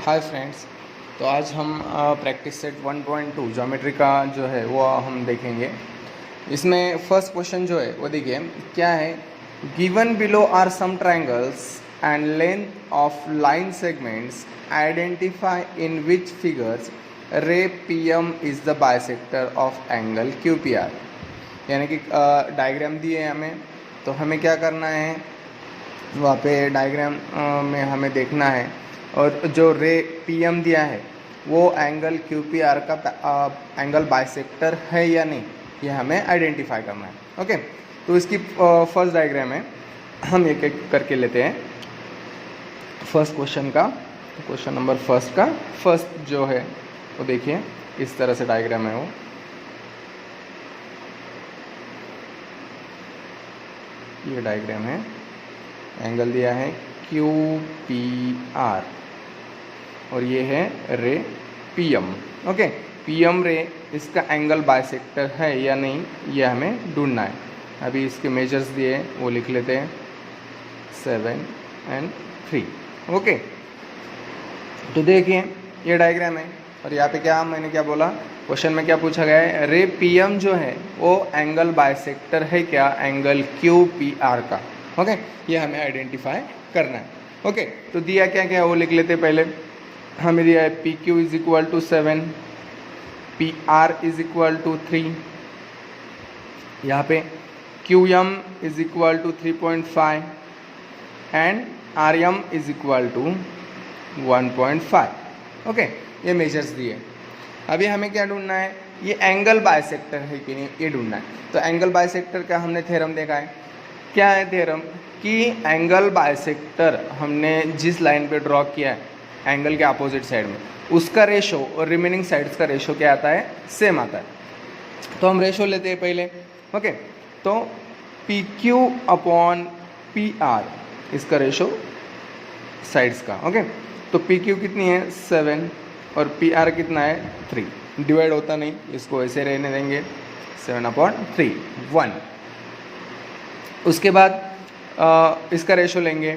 Hi friends. तो आज हम प्रैक्टिस सेट 1.2 ज्योमेट्री का जो है वो हम देखेंगे। इसमें फर्स्ट क्वेश्चन जो है वो देखिए क्या है। Given below are some triangles and length of line segments, identify in which figures ray P M is the bisector of angle Q P R. यानी कि डायग्राम दिए हैं हमें, तो हमें क्या करना है, वहाँ पे डायग्राम में हमें देखना है और जो रे पी एम दिया है वो एंगल क्यू पी आर का एंगल बाइसेक्टर है या नहीं, ये हमें आइडेंटिफाई करना है। ओके, तो इसकी फर्स्ट डायग्राम है, हम एक एक करके लेते हैं। फर्स्ट क्वेश्चन का, क्वेश्चन नंबर फर्स्ट का फर्स्ट जो है वो देखिए इस तरह से डायग्राम है वो। ये डायग्राम है, एंगल दिया है क्यू पी आर और ये है ray P M. Okay, P M ray इसका एंगल बाइसेक्टर है या नहीं ये हमें ढूंढना है। अभी इसके मेजर्स दिए वो लिख लेते हैं 7 और 3। ओके, तो देखिए ये डायग्राम है और यहाँ पे क्या मैंने क्या बोला, क्वेश्चन में क्या पूछा गया है, रे पी एम जो है वो एंगल बाइसेक्टर है क्या एंगल क्यू पी आर का। ओके, ये हमें आइडेंटिफाई करना है। ओके, तो दिया क्या क्या वो लिख लेते हैं। पहले हमें दिया है P Q is equal to 7, P R is equal to 3, यहाँ पे Q M is equal to 3.5 and R M is equal to 1.5। Okay, ये मेजर्स दिए। अभी हमें क्या ढूंढना है, ये एंगल बाइसेक्टर है कि नहीं ये ढूंढना है। तो एंगल बाइसेक्टर का हमने थ्योरम देखा है। क्या है थ्योरम कि एंगल बाइसेक्टर हमने जिस लाइन पे ड्रॉ किया है एंगल के अपोजिट साइड में, उसका रेशो और रिमेनिंग साइड्स का रेशो क्या आता है, सेम आता है। तो हम रेशो लेते हैं पहले। ओके, तो P Q upon P are इसका रेशो साइड्स का। ओके, तो पी क्यू कितनी है 7 और पी आर कितना है 3। डिवाइड होता नहीं, इसको ऐसे रहने देंगे 7/3 1। उसके बाद इसका रेशो लेंगे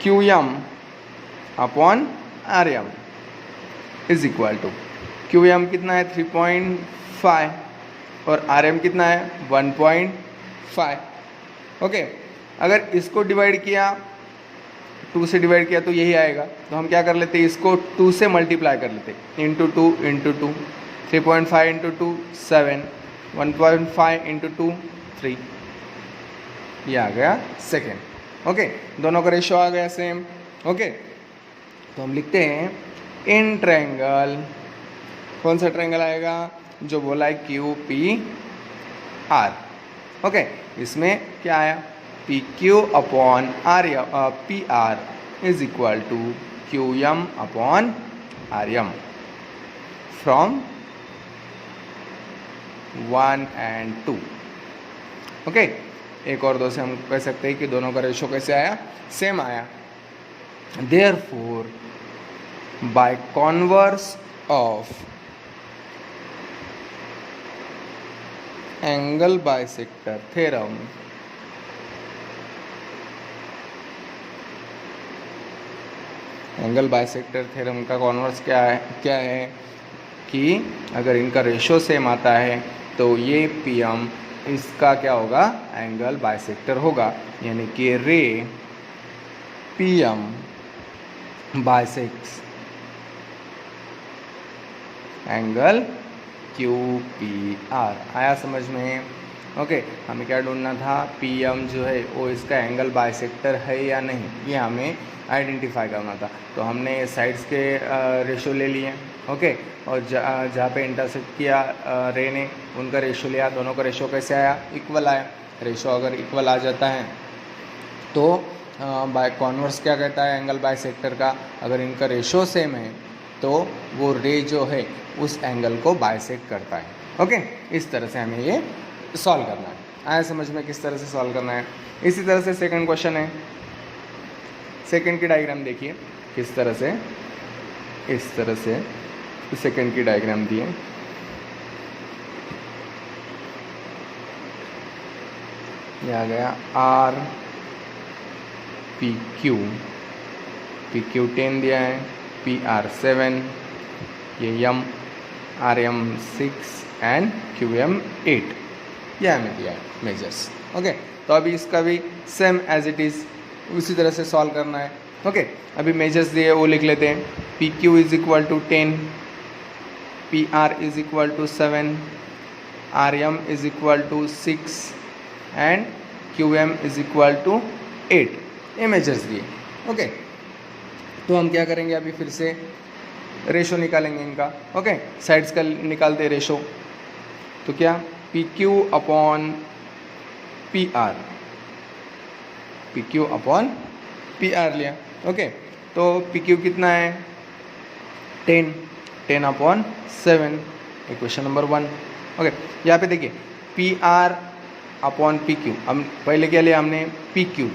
Q M upon R M is equal to, Q M कितना है 3.5 और आर एम कितना है 1.5। ओके, अगर इसको डिवाइड किया 2 से डिवाइड किया तो यही आएगा। तो हम क्या कर लेते हैं, इसको 2 से मल्टीप्लाई कर लेते हैं, इंटू 2 इंटू 2, 3.5 इंटू 2 7, 1.5 इंटू 2 3, ये आ गया सेकेंड। ओके, दोनों का रेशो आ गया सेम। ओके, तो हम लिखते हैं इन ट्रायंगल, कौन सा ट्रायंगल आएगा, जो बोला है क्यू पी आर। ओके, इसमें क्या आया, P Q upon R P R is equal to Q M upon R M from 1 और 2। ओके, 1 और 2 से हम कह सकते हैं कि दोनों का रेशो कैसे आया, सेम आया। Therefore by converse of angle bisector theorem, angle bisector theorem का कॉन्वर्स क्या है कि अगर इनका रेशो सेम आता है तो ये पी एम इसका क्या होगा, एंगल बाइसेक्टर होगा। यानी कि ray P M bisects angle Q P R. आया समझ में? ओके, हमें क्या ढूंढना था, पी एम जो है वो इसका एंगल बाइसेक्टर है या नहीं, ये हमें आइडेंटिफाई करना था। तो हमने साइड्स के रेशो ले लिए। ओके, और जहाँ पे इंटरसेक्ट किया रे ने उनका रेशो लिया। दोनों का रेशो कैसे आया, इक्वल आया। रेशो अगर इक्वल आ जाता है तो बाय कॉन्वर्स क्या कहता है एंगल बाइसेक्टर का, अगर इनका रेशो सेम है तो वो रे जो है उस एंगल को बाइसेक्ट करता है। ओके, इस तरह से हमें ये सॉल्व करना है। आया समझ में किस तरह से सॉल्व करना है? इसी तरह से सेकंड क्वेश्चन है। सेकंड की डायग्राम देखिए किस तरह से, इस तरह से सेकंड की डायग्राम दी है। ये आ गया R P Q P Q 10 दिया है, पी आर 7, ये यम R M 6 and Q M 8, ये हमें दिया है मेजर्स। ओके, तो अभी इसका भी सेम एज इट इज़ उसी तरह से सॉल्व करना है। ओके, अभी मेजर्स दिए वो लिख लेते हैं। P Q is equal to 10, P R is equal to 7, R M is equal to 6 and Q M is equal to 8, ये मेजर्स दिए। ओके, तो हम क्या करेंगे, अभी फिर से रेशो निकालेंगे इनका। ओके, साइड्स का निकालते रेशो, तो क्या P Q upon P R, P Q upon P are लिया। ओके, तो पी क्यू कितना है 10, 10 अपॉन 7, इक्वेशन नंबर 1। ओके, यहाँ पे देखिए P R upon P Q, हम पहले क्या लिया हमने P Q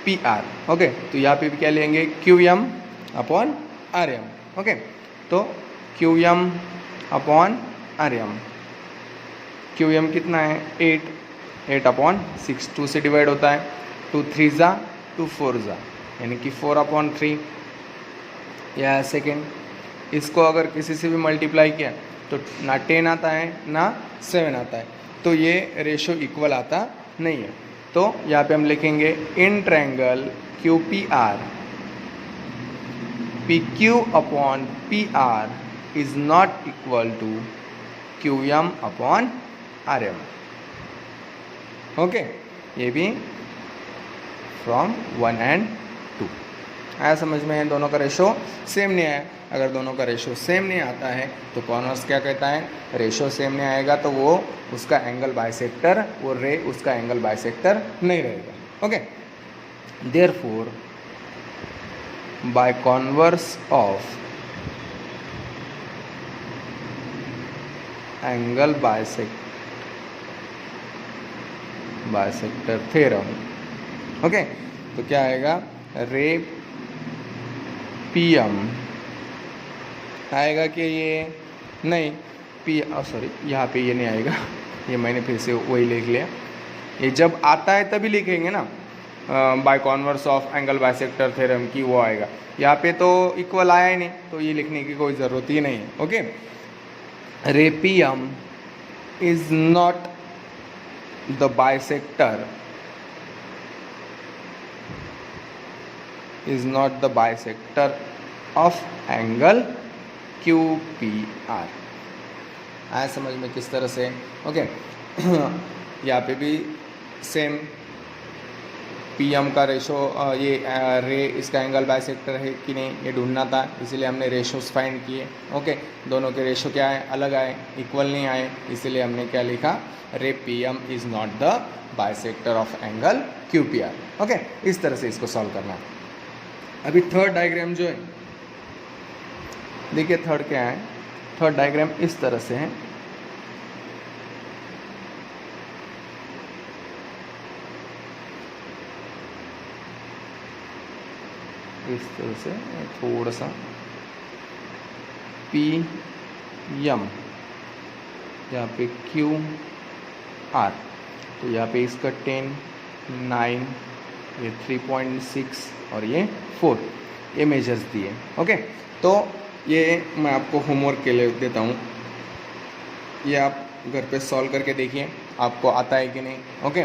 P R. Okay, तो यहाँ पे भी क्या लेंगे Q M upon R M. Okay, तो Q M upon R M, Q M कितना है 8, 8 अपॉन 6, 2 से डिवाइड होता है, 2 3 ज़ा 2 4 ज़ा, यानी कि 4 अपॉन 3, या सेकेंड। इसको अगर किसी से भी मल्टीप्लाई किया तो ना 10 आता है ना 7 आता है, तो ये रेशो इक्वल आता नहीं है। तो यहाँ पे हम लिखेंगे in triangle Q P R, P Q upon P R is not equal to Q M upon R M. Okay, ये भी फ्रॉम 1 एंड 2 आया समझ में। दोनों का रेशो सेम नहीं आया, अगर दोनों का रेशो सेम नहीं आता है तो कॉर्नर्स क्या कहता है, रेशो सेम नहीं आएगा तो वो उसका एंगल बाइसेक्टर, वो रे उसका एंगल बाइसेक्टर नहीं रहेगा। Okay, therefore by converse of angle bisector theorem, okay, तो क्या आएगा रे पी एम आएगा कि ये नहीं पी, सॉरी यहाँ पे ये नहीं आएगा, ये मैंने फिर से वही लिख लिया। ये जब आता है तभी लिखेंगे ना, by converse of angle bisector theorem की वो आएगा। यहाँ पे तो इक्वल आया ही नहीं, तो ये लिखने की कोई ज़रूरत ही नहीं है। Okay, ray P M is not the bisector, is not the bisector of angle QPR। आया समझ में किस तरह से। ओके, यहाँ पे भी सेम PM का रेशो, ये रे इसका एंगल बाइसेक्टर है कि नहीं ये ढूंढना था, इसीलिए हमने रेशोस फाइंड किए। ओके, दोनों के रेशो क्या है, अलग आए, इक्वल नहीं आए, इसीलिए हमने क्या लिखा, रे PM is not the bisector of angle QPR। Okay, इस तरह से इसको सॉल्व करना है। अभी थर्ड डायग्राम जो है, देखिए थर्ड क्या है, थर्ड डायग्राम इस तरह से है। इस तरह से थोड़ा सा पी एम, यहाँ पे क्यू आर, तो यहाँ पे इसका 10, 9, ये 3.6 और ये 4, ये मेजर्स दिए। ओके, तो ये मैं आपको होमवर्क के लिए देता हूँ, ये आप घर पे सॉल्व करके देखिए आपको आता है कि नहीं। ओके,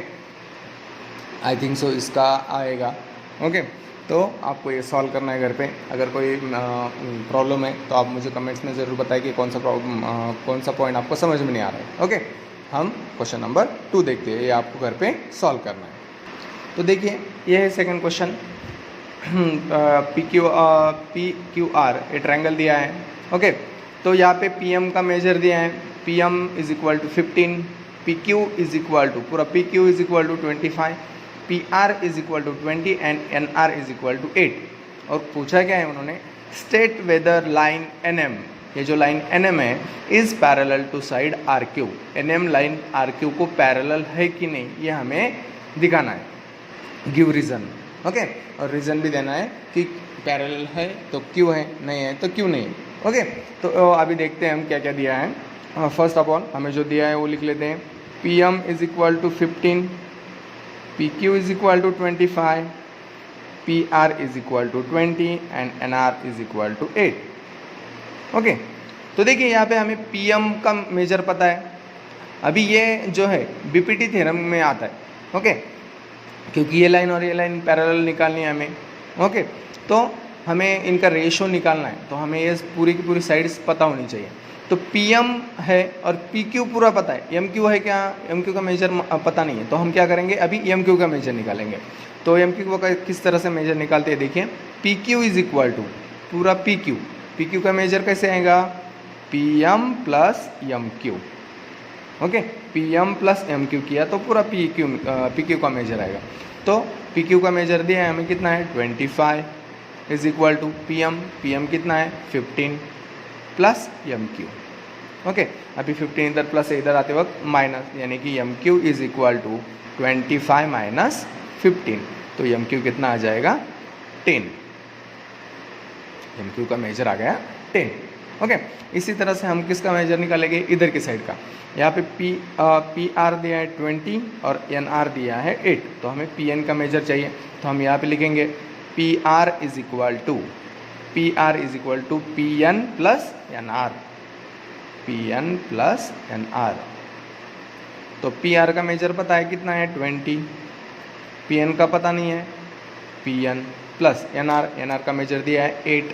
आई थिंक सो इसका आएगा। ओके, तो आपको ये सॉल्व करना है घर पे। अगर कोई प्रॉब्लम है तो आप मुझे कमेंट्स में ज़रूर बताइए कि कौन सा पॉइंट आपको समझ में नहीं आ रहा है। ओके, हम क्वेश्चन नंबर 2 देखते हैं, ये आपको घर पे सॉल्व करना है। तो देखिए ये है second question, P Q are ये ट्रायंगल दिया है। ओके, तो यहाँ पे पी एम का मेजर दिया है, P M is equal to 15, P Q is equal to पूरा P Q is equal to 25, P R is equal to 20 and N R is equal to 8। और पूछा क्या है उन्होंने, state whether line N M, ये जो line N M है is parallel to side R Q, N M line R Q को parallel है कि नहीं ये हमें दिखाना है। Give reason. ओके, और रीज़न भी देना है कि पैरेलल है तो क्यों है, नहीं है तो क्यों नहीं। ओके, तो अभी देखते हैं हम क्या क्या दिया है। फर्स्ट ऑफ ऑल हमें जो दिया है वो लिख लेते हैं, P M is equal to 15, P Q is equal to 25, P R is equal to 20 and N R is equal to 8। Okay, तो देखिए यहाँ पे हमें पी एम का मेजर पता है। अभी ये जो है बीपीटी थ्योरम में आता है। ओके, क्योंकि ये लाइन और ये लाइन पैरेलल निकालनी है हमें। ओके, तो हमें इनका रेशो निकालना है, तो हमें ये पूरी की पूरी साइड्स पता होनी चाहिए। तो पी एम है और पी क्यू पूरा पता है, एम क्यू है क्या, एम क्यू का मेजर पता नहीं है, तो हम क्या करेंगे, अभी एम क्यू का मेजर निकालेंगे। तो एम क्यू का किस तरह से मेजर निकालते हैं, देखिए P Q is equal to पूरा पी क्यू का मेजर कैसे आएगा, P M plus M Q. Okay, P M plus M Q किया तो पूरा पी क्यू का मेजर आएगा। तो पी क्यू का मेजर दिया है हमें कितना है 25 is equal to P M कितना है 15 प्लस एम क्यू। ओके, अभी 15 इधर प्लस है, इधर आते वक्त माइनस, यानी कि M Q is equal to 25 minus 15, तो एम क्यू कितना आ जाएगा 10। एम क्यू का मेजर आ गया 10। ओके, इसी तरह से हम किसका मेजर निकालेंगे, इधर की साइड का। यहाँ पे पी आर दिया है 20 और एन आर दिया है 8, तो हमें पी एन का मेजर चाहिए। तो हम यहाँ पे लिखेंगे P R is equal to P N plus N R, P N plus N R. तो पी आर का मेजर पता है कितना है 20, पी एन का पता नहीं है, P N plus N R का मेजर दिया है 8।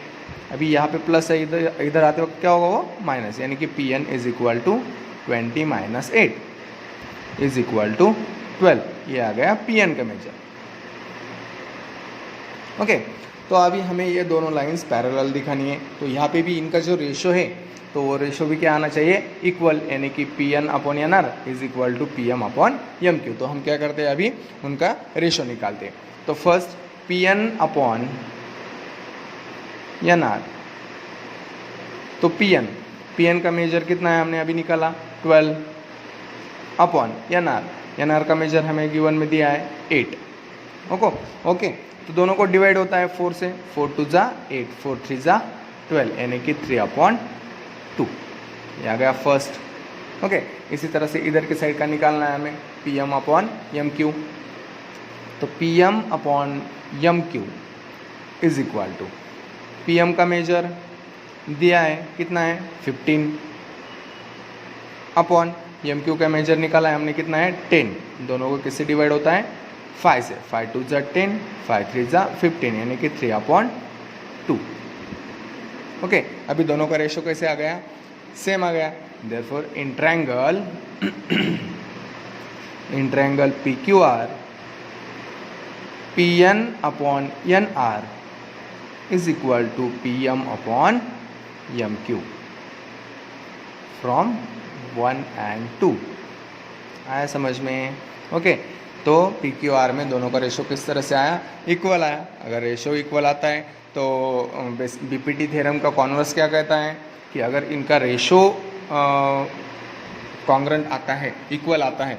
अभी यहाँ पे प्लस है, इधर आते वक्त क्या होगा वो माइनस, यानी कि P N is equal to 20 minus 8 is equal to 12। ये आ गया पी एन का मेजर। ओके, तो अभी हमें ये दोनों लाइंस पैरेलल दिखानी है, तो यहाँ पे भी इनका जो रेशो है तो वो रेशो भी क्या आना चाहिए, इक्वल, यानी कि P N upon N R is equal to P M upon M Q. तो हम क्या करते हैं, अभी उनका रेशो निकालते हैं। तो first P N upon N R, तो पी एन का मेजर कितना है हमने अभी निकाला 12 अपॉन एन आर का मेजर हमें गिवन में दिया है 8। ओके, तो दोनों को डिवाइड होता है 4 से, 4 2 जा 8, 4 3 जा 12, यानी कि 3 अपॉन 2। ये आ गया फर्स्ट। ओके, इसी तरह से इधर की साइड का निकालना है हमें P M upon M Q. तो P M upon M Q is equal to P M का मेजर दिया है कितना है 15 अपॉन एम क्यू का मेजर निकाला है हमने कितना है 10। दोनों को किससे डिवाइड होता है 5 से, 5 2 जा 10, 5 3 जा 15, यानी कि 3 अपॉन 2। ओके, अभी दोनों का रेशो कैसे आ गया, सेम आ गया। Therefore in triangle P Q R, P N upon N R is equal to P M upon M Q from 1 and 2। आया समझ में? ओके, तो पी क्यू आर में दोनों का रेशो किस तरह से आया, इक्वल आया। अगर रेशो इक्वल आता है तो बीपीटी थ्योरम का कॉन्वर्स क्या कहता है कि अगर इनका रेशो कॉन्ग्रेंट आता है, इक्वल आता है,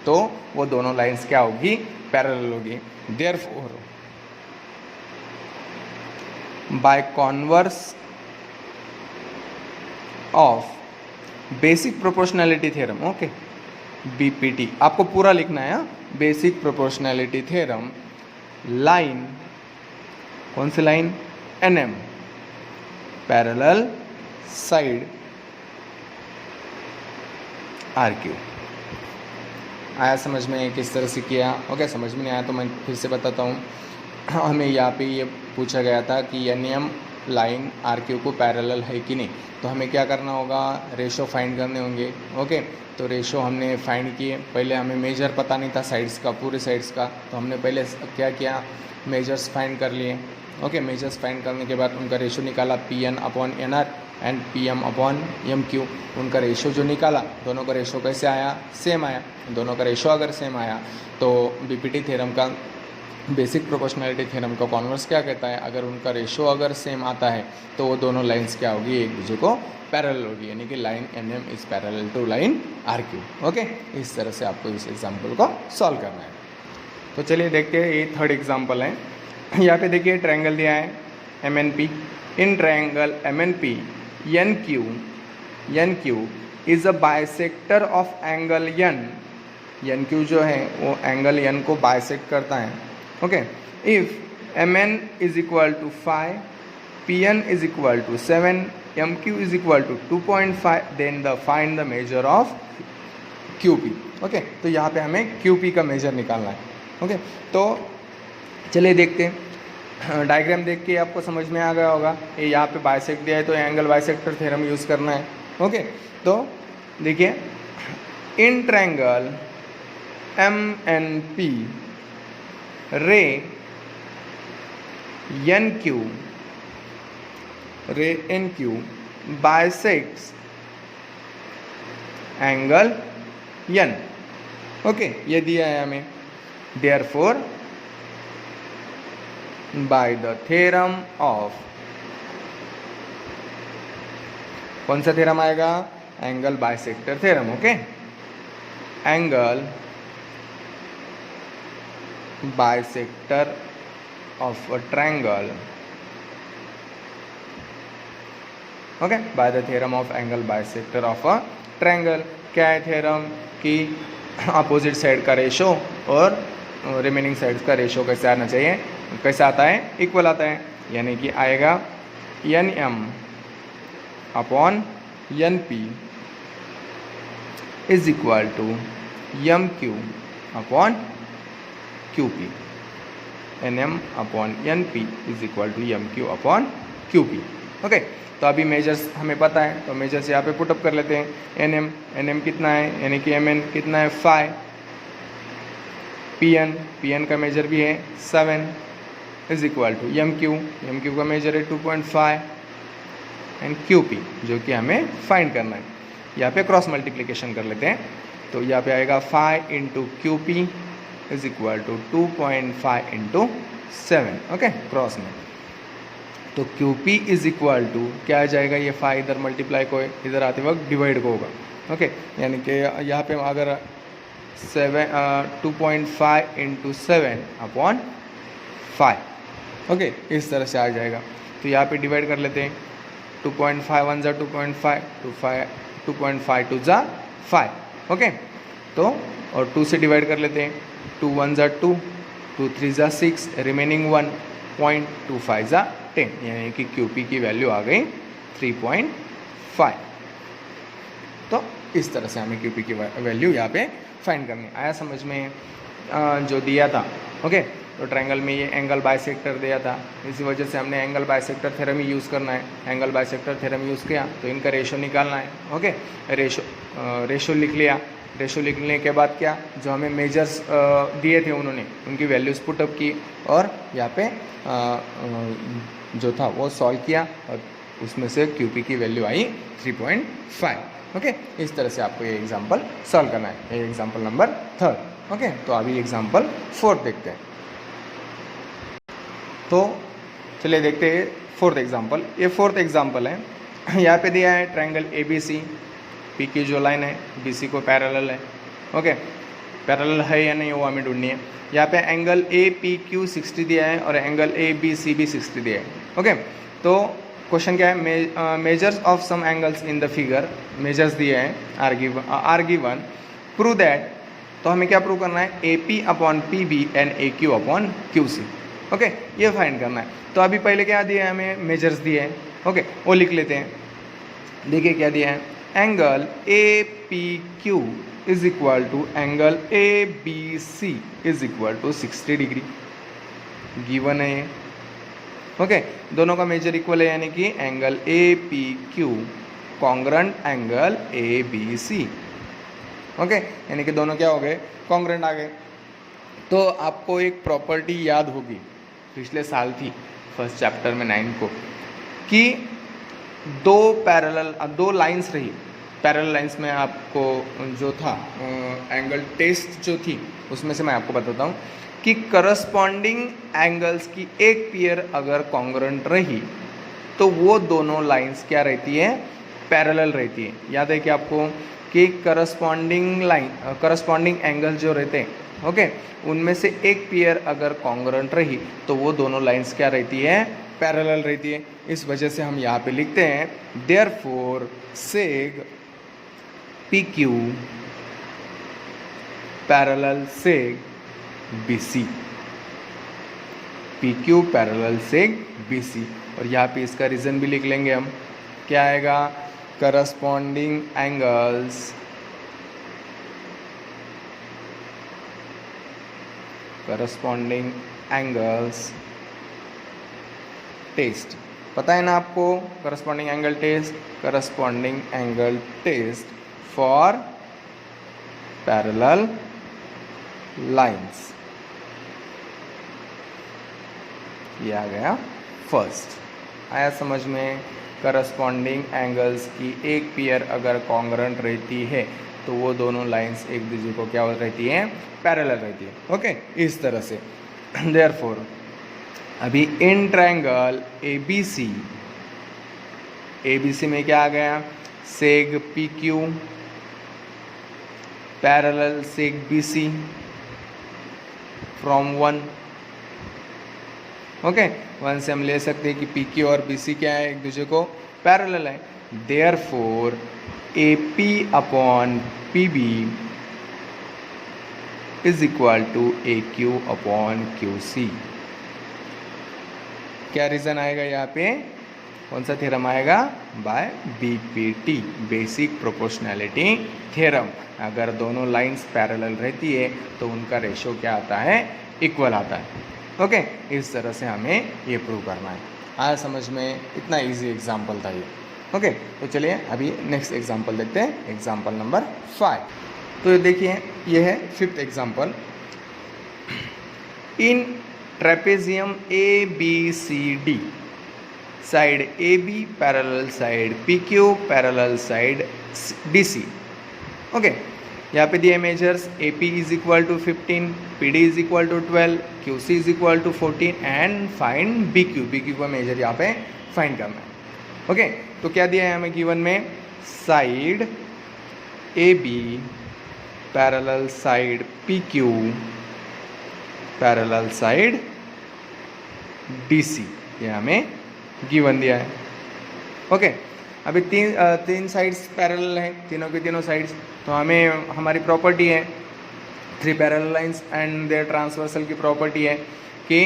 तो वो दोनों लाइंस क्या होगी, पैरेलल होगी। Therefore by converse of basic proportionality theorem, okay, BPT आपको पूरा लिखना है, बेसिक प्रोपोर्शनैलिटी थ्योरम, लाइन कौन सी line, NM, parallel side RQ. आया समझ में किस तरह से किया? ओके, समझ में नहीं आया तो मैं फिर से बताता हूँ। हमें यहाँ पे ये पूछा गया था कि एनएम लाइन आरक्यू को पैरेलल है कि नहीं, तो हमें क्या करना होगा, रेशो फाइंड करने होंगे। ओके, तो रेशो हमने फाइंड किए। पहले हमें मेजर पता नहीं था साइड्स का, पूरे साइड्स का, तो हमने पहले क्या किया, मेजर्स फाइंड कर लिए। ओके, मेजर्स फाइंड करने के बाद उनका रेशो निकाला P N upon N R and P M upon M Q. उनका रेशो जो निकाला, दोनों का रेशो कैसे आया, सेम आया। दोनों का रेशो अगर सेम आया तो बीपीटी थ्योरम का, बेसिक प्रोपोर्शनैलिटी थ्योरम का कॉन्वर्स क्या कहता है, अगर उनका रेशो अगर सेम आता है तो वो दोनों लाइंस क्या होगी, एक दूसरे को पैरेलल होगी, यानी कि line N M is parallel to line R Q. Okay, इस तरह से आपको इस एग्जाम्पल को सॉल्व करना है। तो चलिए देखते हैं, ये थर्ड एग्जाम्पल है। यहाँ पे देखिए ट्रायंगल दिया है M N P. In triangle M N P N Q is a bisector of angle N Q जो है वो एंगल एन को बाइसेक्ट करता है। Okay, if MN is equal to 5, PN is equal to 7, MQ is equal to 2.5, then the find the measure of QP। Okay, तो यहाँ पे हमें QP का मेजर निकालना है। ओके, तो चलिए देखते हैं। डायग्राम देख के आपको समझ में आ गया होगा। ये यहाँ पे बाइसेक्ट दिया है तो एंगल बाइसेक्टर थ्योरम यूज़ करना है। ओके, तो देखिए, इन ट्रायंगल MNP रे NQ bisects angle N। Okay, ये दिया है हमें। Therefore by the theorem of, कौन सा थ्योरम आएगा? Angle bisector theorem. Okay, angle bisector of a triangle. Okay, bye the theorem of angle bisector of a triangle. क्या है थ्योरम? कि अपोजिट साइड का रेशो और रिमेनिंग साइड्स का ratio कैसे आना चाहिए? कैसे आता है? इक्वल आता है, यानी कि आएगा NM upon NP is equal to MQ upon QP। NM upon NP is equal to MQ upon QP। Okay, तो अभी मेजर्स हमें पता है, तो मेजर्स यहाँ पे पुटअप कर लेते हैं। NM कितना है, यानी कि MN कितना है? 5। PN का मेजर भी है 7 इज इक्वल टू MQ का मेजर है 2.5 एंड QP जो कि हमें फाइंड करना है। यहाँ पे क्रॉस मल्टीप्लिकेशन कर लेते हैं, तो यहाँ पे आएगा 5 into QP is equal to 2.5 into 7। Okay, cross में तो QP इज इक्वल टू क्या आ जाएगा? ये 5 इधर मल्टीप्लाई को इधर आते वक्त डिवाइड को होगा। ओके, यानी कि यहाँ पे अगर 2.5 इंटू 7 अपॉन 5, ओके, इस तरह से आ जाएगा। तो यहाँ पे डिवाइड कर लेते हैं। 2.5 1 जा 2.5, 2.5 2 जा 5। ओके, तो और 2 से डिवाइड कर लेते हैं। 2 1 जा 2, 2 3 जा 6, रिमेनिंग 1.25 जा 10, यानी कि QP की वैल्यू आ गई 3.5। तो इस तरह से हमें QP की वैल्यू यहाँ पे फाइंड करनी। आया समझ में? जो दिया था। ओके, तो ट्रायंगल में ये एंगल बाइसेक्टर दिया था, इसी वजह से हमने एंगल बाइसेक्टर थ्योरम ही यूज़ करना है। एंगल बाइसेक्टर थ्योरम यूज़ किया तो इनका रेशो निकालना है। ओके, रेशो लिख लिया। रेशो लिखने के बाद क्या, जो हमें मेजर्स दिए थे उन्होंने उनकी वैल्यूज़ पुटअप की और यहाँ पे जो था वो सॉल्व किया और उसमें से QP की वैल्यू आई 3.5। ओके, इस तरह से आपको ये एग्जांपल सॉल्व करना है। ये एग्जांपल नंबर 3। ओके, तो अभी एग्जांपल 4 देखते हैं। तो चलिए देखते हैं 4th एग्जांपल। ये 4th एग्जांपल है। यहाँ पे दिया है ट्रायंगल ABC, P की जो लाइन है BC को पैरेलल है। ओके, पैरेलल है या नहीं वो हमें ढूंढनी है। यहाँ पे एंगल APQ 60 दिया है और एंगल ABCB 60 दिया है। ओके, तो क्वेश्चन क्या है? Measures of some angles in the figure. Measures दिए हैं आर गिवन, प्रूव दैट। तो हमें क्या प्रूव करना है? AP upon PB and AQ upon QC। Okay, ये फाइंड करना है। तो अभी पहले क्या दिया है? हमें मेजर्स दिए हैं। ओके, वो लिख लेते हैं। देखिए क्या दिया है? Angle APQ is equal to angle ABC is equal to 60 degree given है। ओके, दोनों का मेजर इक्वल है, यानी कि angle APQ congruent angle ABC। Okay, यानी कि दोनों क्या हो गए? कॉन्ग्रेंट आ गए। तो आपको एक प्रॉपर्टी याद होगी, पिछले साल थी फर्स्ट चैप्टर में 9 को, कि दो लाइंस रही। पैरेलल लाइंस में आपको जो था एंगल टेस्ट जो थी उसमें से मैं आपको बताता हूँ कि करस्पॉन्डिंग एंगल्स की एक पेयर अगर कॉन्ग्रुएंट रही तो वो दोनों लाइंस क्या रहती है? पैरेलल रहती है। याद है कि आपको कि करस्पॉन्डिंग एंगल जो रहते हैं, ओके, उनमें से एक पेयर अगर कॉन्ग्रुएंट रही तो वो दोनों लाइंस क्या रहती है? पैरेलल रहती है। इस वजह से हम यहाँ पे लिखते हैं therefore seg PQ parallel seg BC। P Q parallel seg B C. और यहाँ पे इसका रीज़न भी लिख लेंगे हम, क्या आएगा, करस्पॉन्डिंग एंगल्स टेस्ट, पता है ना आपको corresponding angle test for parallel lines. ये आ गया फर्स्ट। आया समझ में? करस्पॉन्डिंग एंगल्स की एक पेयर अगर कॉन्ग्रुएंट रहती है तो वो दोनों लाइंस एक दूसरे को क्या रहती हैं, पैरेलल रहती है। ओके, इस तरह से। देयरफॉर अभी इन ट्रायंगल ABC में क्या आ गया, सेग PQ parallel seg BC from 1। Okay, 1 से हम ले सकते हैं कि PQ और BC क्या है, एक दूसरे को पैरेलल है। Therefore AP upon PB is equal to AQ upon QC। क्या रीज़न आएगा यहाँ पे, कौन सा थ्योरम आएगा, by BPT, basic proportionality theorem. अगर दोनों लाइंस पैरेलल रहती है तो उनका रेशो क्या आता है, इक्वल आता है। ओके, इस तरह से हमें ये प्रूव करना है। आया समझ में? इतना इजी एग्जाम्पल था ये। ओके, तो चलिए अभी नेक्स्ट एग्जाम्पल देखते हैं, एग्जाम्पल नंबर 5। तो ये देखिए, ये है 5th example. In trapezium ABCD, side AB parallel side PQ parallel side DC। Okay, यहाँ पे दिए measures, AP is equal to 15, PD is equal to 12, QC is equal to 14 and find BQ का measure यहाँ पे find करना है। Okay, तो क्या दिया है हमें गिवन में, side AB parallel side PQ parallel side DC, ये हमें गिवन दिया है। ओके, अभी तीन साइड्स पैरेलल हैं, तीनों की तीनों साइड्स, तो हमें हमारी प्रॉपर्टी है 3 parallel lines and their transversal की प्रॉपर्टी है कि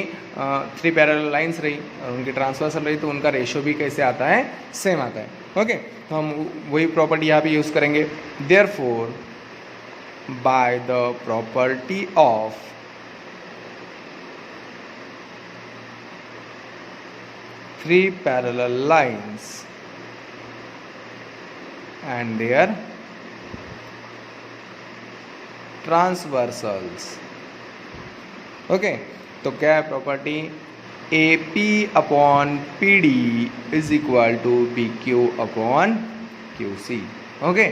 3 पैरेलल लाइंस रही और उनकी ट्रांसवर्सल रही तो उनका रेशो भी कैसे आता है, सेम आता है। ओके, तो हम वही प्रॉपर्टी यहाँ पे यूज़ करेंगे। Therefore by the property of three parallel lines and their transversals। Okay, तो क्या है property, AP upon PD is equal to PQ upon QC। Okay,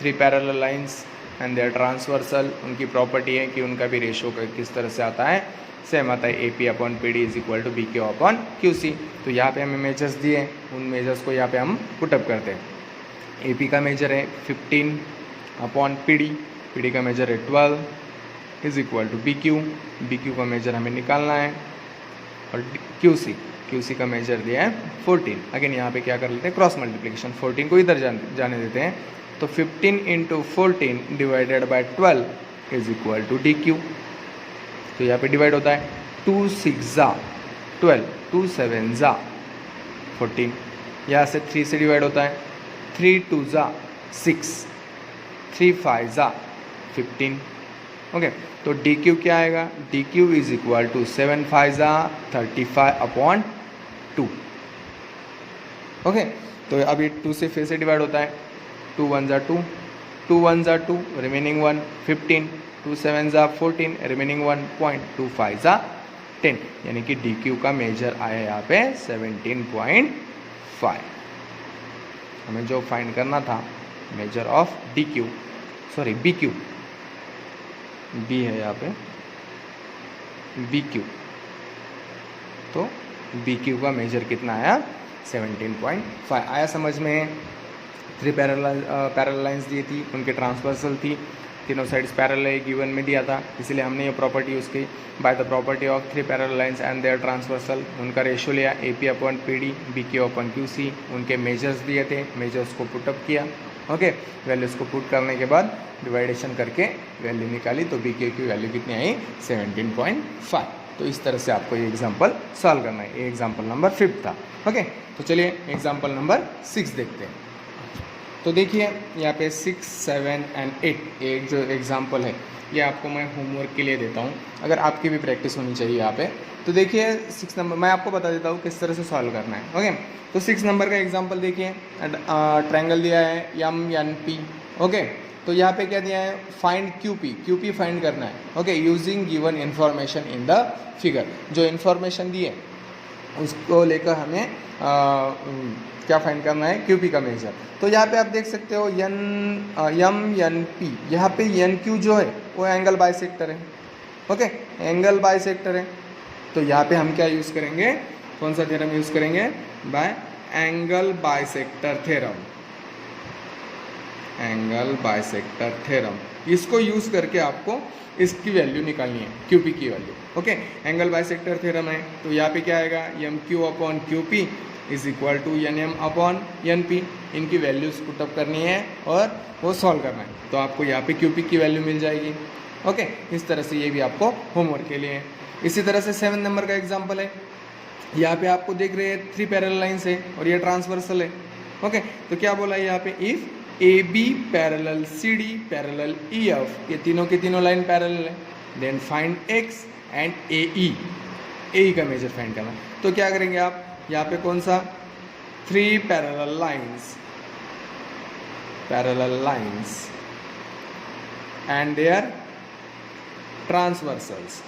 3 parallel lines and their transversal, उनकी प्रॉपर्टी है कि उनका भी रेशो किस तरह से आता है, सेम आता है, AP upon PD is equal to BQ upon QC। तो यहाँ पे हमें मेजर्स दिए हैं, उन मेजर्स को यहाँ पे हम पुटअप करते हैं। AP का मेजर है 15 अपॉन PD का मेजर है 12 इज इक्वल टू BQ का मेजर हमें निकालना है, और QC का मेजर दिया है 14। अगेन यहाँ पे क्या कर लेते हैं, क्रॉस मल्टीप्लिकेशन, 14 को इधर जाने देते हैं, तो 15 into 14 divided by 12 is equal to DQ। तो यहाँ पे डिवाइड होता है, 2 6 12, 2 7 14, यहाँ से 3 से डिवाइड होता है, 3 2 6, 3 5 15। ओके, तो DQ क्या आएगा, DQ is equal to 7 5 35 upon 2। Okay, तो अब ये 2 से फिर से डिवाइड होता है, 2 1 2, 2 1 2, रिमेनिंग 1 15, 2 7 14, रिमेनिंग 1 2 5 10, यानी कि DQ का मेजर आया यहाँ पे 17.5। हमें जो फाइंड करना था मेजर ऑफ BQ, B है यहाँ पे BQ, तो BQ का मेजर कितना आया, 17.5 आया समझ में। 3 पैरेलल लाइंस दी थी, उनके ट्रांसवर्सल थी, तीनों साइड्स पैरेलल है, गिवन में दिया था, इसलिए हमने ये प्रॉपर्टी यूज़ की, by the property of 3 parallel lines and their transversal. उनका रेशो लिया AP upon PD, BQ upon QC, उनके मेजर्स दिए थे, मेजर्स को पुटअप किया। ओके, वैल्यूज़ को पुट करने के बाद डिवाइडेशन करके वैल्यू निकाली, तो BQ की वैल्यू कितनी आई, 17.5। तो इस तरह से आपको ये एग्जाम्पल सॉल्व करना है। ये एग्जाम्पल नंबर 5 था। ओके, तो चलिए एग्जाम्पल नंबर 6 देखते हैं। तो देखिए यहाँ पे 6, 7 एंड 8 एक जो एग्जाम्पल है ये आपको मैं होमवर्क के लिए देता हूँ, अगर आपकी भी प्रैक्टिस होनी चाहिए यहाँ पे। तो देखिए 6 नंबर मैं आपको बता देता हूँ किस तरह से सॉल्व करना है। ओके, तो 6 नंबर का एग्जाम्पल देखिए, ट्रायंगल दिया है MNP। ओके, तो यहाँ पे क्या दिया है, फाइंड QP फाइंड करना है। Okay, using given information in the figure, जो इन्फॉर्मेशन दी है उसको लेकर हमें क्या फाइंड करना है, QP का मेजर। तो यहाँ पे आप देख सकते हो MNP, यहाँ पे NQ जो है वो एंगल बाइसेक्टर है। ओके, एंगल बाइसेक्टर है, तो यहाँ पे हम क्या यूज़ करेंगे, कौन सा थ्योरम यूज़ करेंगे, by angle bisector theorem. Angle bisector theorem, इसको यूज़ करके आपको इसकी वैल्यू निकालनी है, QP की value. Okay, angle bisector theorem है, तो यहाँ पे क्या आएगा, MQ upon QP is equal to NM upon NP। इनकी वैल्यूज पुटअप करनी है और वो सॉल्व करना है, तो आपको यहाँ पे QP की वैल्यू मिल जाएगी। ओके, इस तरह से ये भी आपको होमवर्क के लिए है। इसी तरह से 7 नंबर का एग्जाम्पल है, यहाँ पे आपको देख रहे हैं 3 पैरेलल लाइन्स है और ये ट्रांसवर्सल है। ओके, तो क्या बोला है यहाँ पे, if AB parallel CD parallel EF, ये तीनों की तीनों लाइन पैरेलल है, then find X and AE का मेजर फाइंड करना। तो क्या करेंगे आप, यहाँ पे कौन सा, 3 parallel lines and there transversals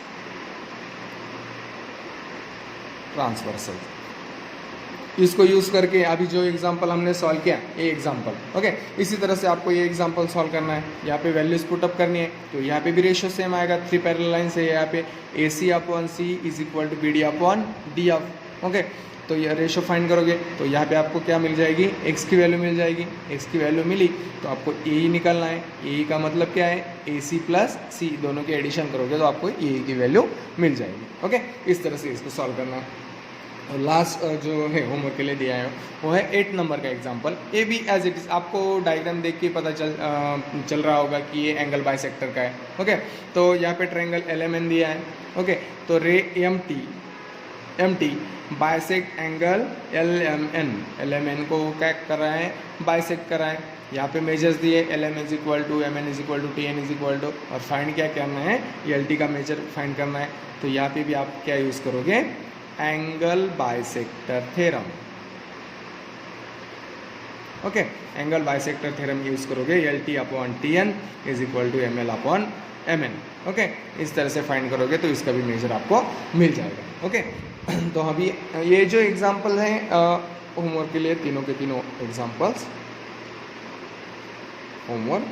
इसको यूज़ करके अभी जो एग्जांपल हमने सॉल्व किया, ये एग्जांपल। ओके, इसी तरह से आपको ये एग्जांपल सॉल्व करना है, यहाँ पे वैल्यूज पुटअप करनी है। तो यहाँ पे भी रेशियो सेम आएगा, 3 पैरेलल लाइन से यहाँ पे AC upon C is equal to BD upon DF। Okay, तो ये रेशियो फाइंड करोगे तो यहाँ पे आपको क्या मिल जाएगी, X की वैल्यू मिल जाएगी। X की वैल्यू मिली तो आपको AE निकालना है। AE का मतलब क्या है, AC प्लस C, दोनों के एडिशन करोगे तो आपको AE की वैल्यू मिल जाएगी। ओके, इस तरह से इसको सॉल्व करना है। और लास्ट जो है होमवर्क के लिए दिया है वो है 8 नंबर का example. A B as it is, आपको डायग्राम देख के पता चल रहा होगा कि ये एंगल बाइसेक्टर का है। ओके, तो यहाँ पे ट्रायंगल LMN दिया है। ओके, तो रे MT बाइसेक्ट एंगल LMN को क्या कर रहा है, बाइसेक्ट कर रहा है। यहाँ पे मेजर्स दिए, LM is equal to MN is equal to TN is equal to, और फाइंड क्या करना है, LT का मेजर फाइंड करना है। तो यहाँ पे भी आप क्या यूज़ करोगे, angle bisector theorem. Okay, angle bisector theorem use करोगे, LT upon TN is equal to ML upon MN। Okay, इस तरह से फाइंड करोगे तो इसका भी मेजर आपको मिल जाएगा। ओके, तो अभी ये जो एग्जांपल है होमवर्क के लिए, तीनों के तीनों examples, homework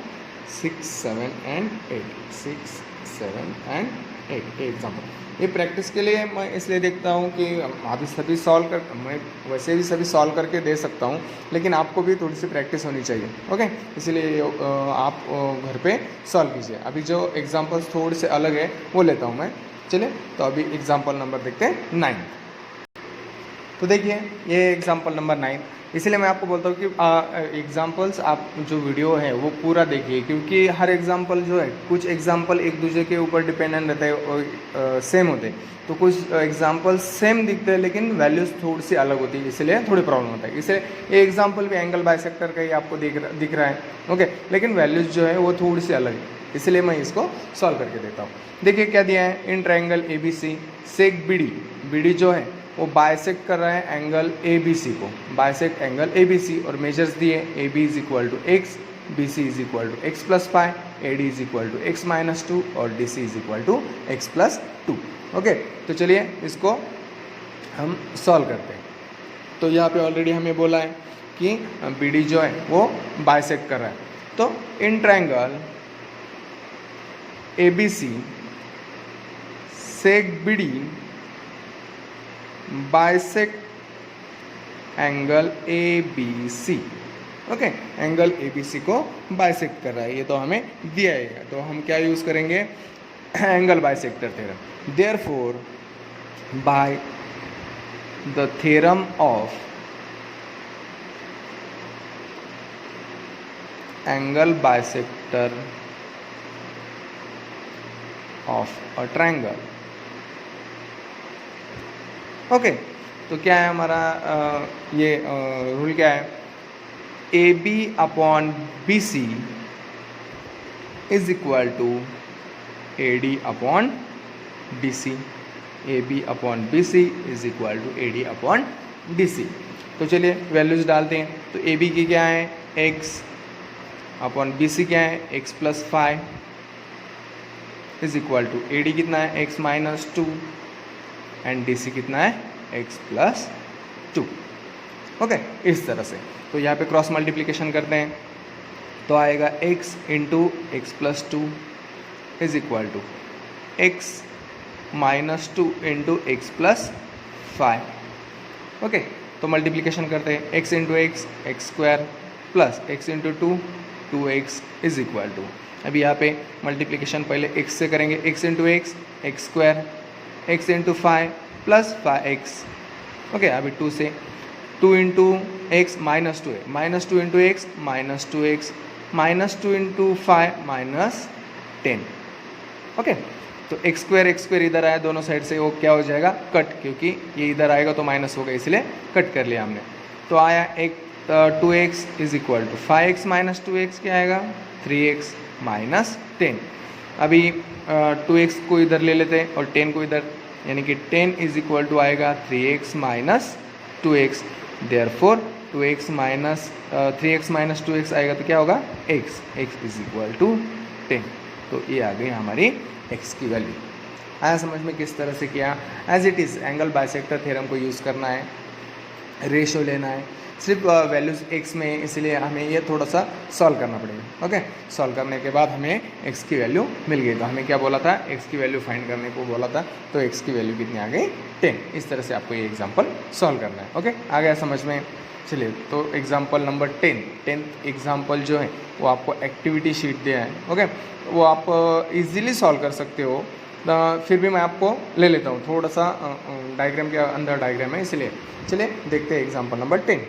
6, 7 and 8, 6, 7 and 8 example. ये प्रैक्टिस के लिए मैं इसलिए देखता हूँ कि अभी सभी सॉल्व कर, मैं वैसे भी सभी सॉल्व करके दे सकता हूँ, लेकिन आपको भी थोड़ी सी प्रैक्टिस होनी चाहिए। ओके, इसलिए आप घर पे सॉल्व कीजिए। अभी जो एग्जांपल्स थोड़े से अलग है वो लेता हूँ मैं। चलिए, तो अभी एग्जांपल नंबर देखते हैं 9। तो देखिए ये एग्जांपल नंबर 9, इसलिए मैं आपको बोलता हूँ कि एग्जांपल्स आप जो वीडियो है वो पूरा देखिए, क्योंकि हर एग्जांपल जो है, कुछ एग्जांपल एक दूसरे के ऊपर डिपेंडेंट रहते हैं और सेम होते हैं, तो कुछ एग्जांपल सेम दिखते हैं लेकिन वैल्यूज थोड़ी सी अलग होती है, इसलिए थोड़ी प्रॉब्लम होता है। इसलिए ये एग्जांपल भी एंगल बाइसेक्टर का ही आपको दिख रहा है। ओके, लेकिन वैल्यूज जो है वो थोड़ी सी अलग है, इसलिए मैं इसको सॉल्व करके देता हूँ। देखिए क्या दिया है, in triangle ABC seg BD जो है वो बाइसेक्ट कर रहा है एंगल ABC को, बाइसेक्ट एंगल ABC, और मेजर्स दिए, AB is equal to X, BC is equal to X plus 5, AD is equal to X minus 2 और DC is equal to X plus 2। Okay, तो चलिए इसको हम सॉल्व करते हैं। तो यहाँ पे ऑलरेडी हमें बोला है कि BD जो है वो बाइसेक्ट कर रहा है, तो in triangle ABC seg BD bisect angle ABC। Okay, angle ABC को बाइसेक्ट कर रहा है, ये तो हमें दिया है। तो हम क्या यूज करेंगे, angle bisector theorem. Therefore by the theorem of angle bisector of a triangle, okay, तो क्या है हमारा ये रूल क्या है, A B upon B C is equal to A D upon D C. A B upon B C is equal to A D upon D C. तो चलिए values डालते हैं। तो ए बी की क्या है, एक्स अपॉन बी सी क्या है, x plus 5 is equal to A D कितना है, x minus 2 and D C कितना है, एक्स प्लस 2। ओके, इस तरह से। तो यहाँ पे क्रॉस मल्टीप्लिकेशन करते हैं तो आएगा x into x plus 2 is equal to x minus 2 into x plus 5। Okay, तो मल्टीप्लिकेशन करते हैं, x into x x square plus x into 2 2x is equal to, अभी यहाँ पे मल्टीप्लिकेशन पहले x से करेंगे, x into x x square x into 5 plus 5x। Okay, अभी 2 से 2 इंटू एक्स माइनस 2 है, minus 2 into x minus 2x minus 2 into 5 minus 10। Okay, तो एक्स स्क्वायर इधर आया दोनों साइड से, वो क्या हो जाएगा, कट, क्योंकि ये इधर आएगा तो माइनस होगा इसलिए कट कर लिया हमने। तो आया एक 2x is equal to 5x minus 2x क्या आएगा, 3x माइनस 10। अभी 2x को इधर ले लेते हैं और 10 को इधर, यानी कि 10 इज इक्वल टू आएगा 3x minus 2x। Therefore 2x minus 3x minus 2x आएगा तो क्या होगा, x इज इक्वल टू 10। तो ये आ गई हमारी x की वैल्यू। आया समझ में किस तरह से किया। As it is angle bisector theorem को यूज़ करना है, रेशो लेना है, सिर्फ वैल्यूज़ x में, इसलिए हमें ये थोड़ा सा सॉल्व करना पड़ेगा। ओके, सॉल्व करने के बाद हमें x की वैल्यू मिल गई। तो हमें क्या बोला था, x की वैल्यू फाइंड करने को बोला था, तो x की वैल्यू कितनी आ गई, 10। इस तरह से आपको ये एग्जांपल सॉल्व करना है। ओके, आ गया समझ में। चलिए, तो एग्जांपल नंबर 10 एग्जांपल जो है वो आपको एक्टिविटी शीट दिया है। ओके, वो आप इजीली सॉल्व कर सकते हो। फिर भी मैं आपको ले लेता हूँ, थोड़ा सा डायग्राम के अंदर डायग्राम है इसलिए। चलिए देखते हैं एग्जांपल नंबर 10।